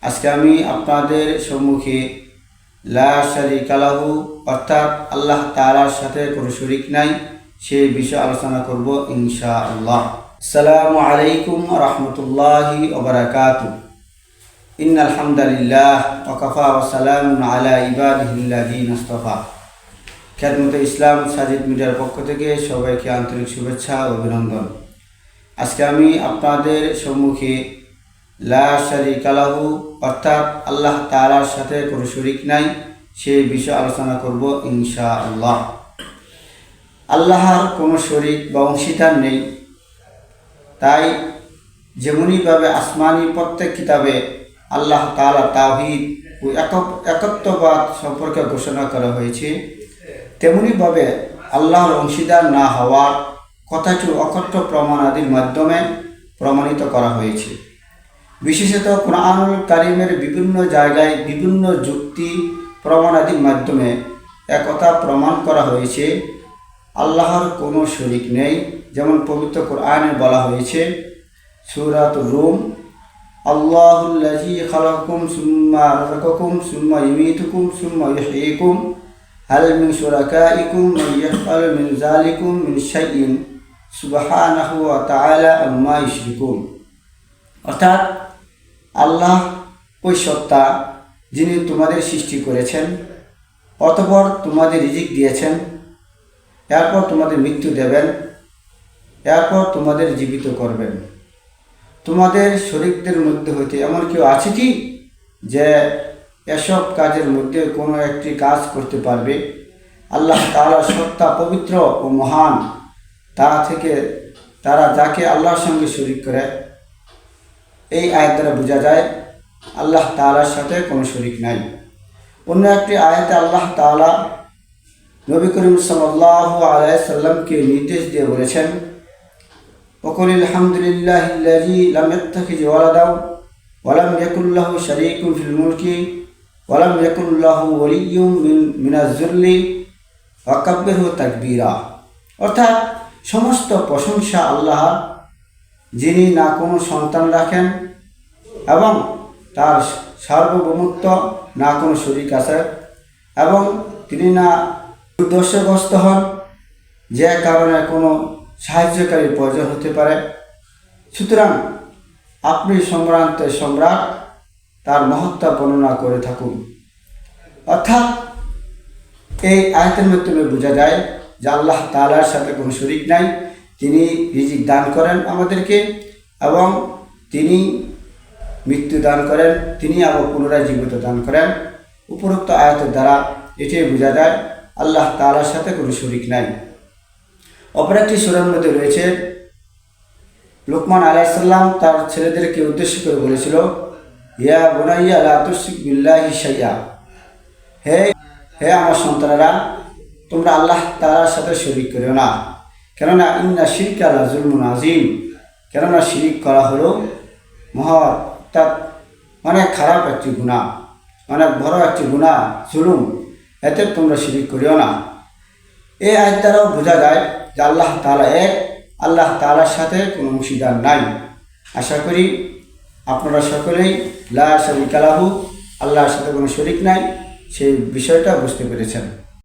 আজকে আমি আপনাদের সম্মুখে লা শারীকা লাহু অর্থাৎ আল্লাহ তাআলার সাথে কোনো শরীক নাই সেই বিষয়ে আলোচনা করব ইনশাআল্লাহ। আসসালামু আলাইকুম ওয়া রাহমাতুল্লাহি ওয়া বারাকাতুহু। ইন্নাল হামদালিল্লাহ ওয়া কাফা ওয়া সালামুন আলা ইবাদিহিল্লাযিনা ইসতাফা। খেদমতে ইসলাম সাজিদ মিডিয়ার পক্ষ থেকে সবাইকে আন্তরিক শুভেচ্ছা ও অভিনন্দন। আজকে আমি আপনাদের সম্মুখে লা শারীকা লাহু অর্থাৎ আল্লাহ তাআলার সাথে কোনো শরীক নাই সেই বিষয়ে আলোচনা করব ইনশাআল্লাহ। আল্লাহর কোনো শরীক বা অংশীদার নেই, তাই যেমনিভাবে আসমানি প্রত্যেক কিতাবে আল্লাহ তাআলা তাওহীদ ও একত্ববাদ সম্পর্কে ঘোষণা করা হয়েছে, তেমনিভাবে আল্লাহর অংশীদার না হওয়ার কথাটি অকট্ট প্রমাণাদির মাধ্যমে প্রমাণিত করা হয়েছে। বিশেষত কুরআনুল কারীমের বিভিন্ন জায়গায় বিভিন্ন যুক্তি প্রমাণাদির মাধ্যমে একথা প্রমাণ করা হয়েছে আল্লাহর কোনো শরীক নেই। যেমন পবিত্র কুরআনে বলা হয়েছে সূরাতুর রুম, আল্লাহুল্লাযী খালাকাকুম সুম্মা রাযাকাকুম সুম্মা ইউমীতুকুম সুম্মা ইহয়ীকুম হাল মিন শুরাকাইকুম মান ইয়াফআলু মিন যালিকুম মিন শাইইন সুবহানাহু ওয়া তাআলা আম্মা ইউশরিকুন। অর্থাৎ আল্লাহ ওই সত্তা যিনি তোমাদের সৃষ্টি করেছেন, অতঃপর তোমাদের রিজিক দিয়েছেন, এরপর তোমাদের মৃত্যু দেবেন, এরপর তোমাদের জীবিত করবেন। তোমাদের শরীকদের মধ্যে হইতে এমন কেউ আছে কি যে এসব কাজের মধ্যে কোনো একটি কাজ করতে পারবে? আল্লাহ তাআলার সত্তা পবিত্র ও মহান, তারা যাকে আল্লাহর সঙ্গে শরীক করে। এই আয়াত দ্বারা বোঝা যায় আল্লাহ তাআলার সাথে কোনো শরীক নাই। অন্য একটি আয়াতে আল্লাহ তাআলা নবী করিম সাল্লাল্লাহু আলাইহি সাল্লামকে নির্দেশ দিয়ে বলেছেন, ওয়াকুলিল হামদুলিল্লাহিল্লাযী লাম ইয়াত্তাখিয ওয়ালাদান ওয়া লাম ইয়াকুল লাহু শারীকুন ফিল মুলকি ওয়া লাম ইয়াকুল লাহু ওয়ালিয়্যুম মিনাজ যুল্লি ওয়া কাব্বিরহু তাকবীরা। অর্থাৎ সমস্ত প্রশংসা আল্লাহর, যিনি না কোনো সন্তান রাখেন এবং তার সার্বভৌমত্ব, না কোনো শরীক আছে, এবং তিনি না দুর্দশাগ্রস্ত হন, যে কারণে কোনো সাহায্যকারীর প্রয়োজন হতে পারে। সুতরাং আপনি সম্রাট তার মহত্ব বর্ণনা করে থাকুন। অর্থাৎ এই আয়াতের মাধ্যমে বোঝা যায় যে আল্লাহ তাআলার সাথে কোনো শরীক নাই। তিনি রিজিক দান করেন আমাদেরকে এবং তিনি মৃত্যু দান করেন, তিনি আবার পুনরায় জীবিত দান করেন। উপরোক্ত আয়াতের দ্বারা এটাই বোঝা যায় আল্লাহ তাআলার সাথে কোনো শরীক নাই। অপর একটি সূরার মধ্যে রয়েছে, লুকমান আলাইহিস সালাম তার ছেলেদেরকে উদ্দেশ্য করে বলেছিল, ইয়া বুনাইয়া লা তুশরিক বিল্লাহি শাইআ, হে আমার সন্তানেরা, তোমরা আল্লাহ তাআলার সাথে শরীক করো না, কেননা ইন্না শিরকা লা যুলমুন আযীম, কেননা শিরিক করা হলো অনেক খারাপ একটি গুনাহ, অনেক বড় একটি গুনাহ, জুলুম, এতে তোমরা শিরিক করিও না। এই আয়াত দ্বারাও বোঝা যায় যে আল্লাহ তাআলা এক, আল্লাহ তাআলার সাথে কোনো অংশীদার নাই। আশা করি আপনারা সকলেই লা শারীকা লাহু, আল্লাহর সাথে কোনো শরীক নাই, সেই বিষয়টা বুঝতে পেরেছেন।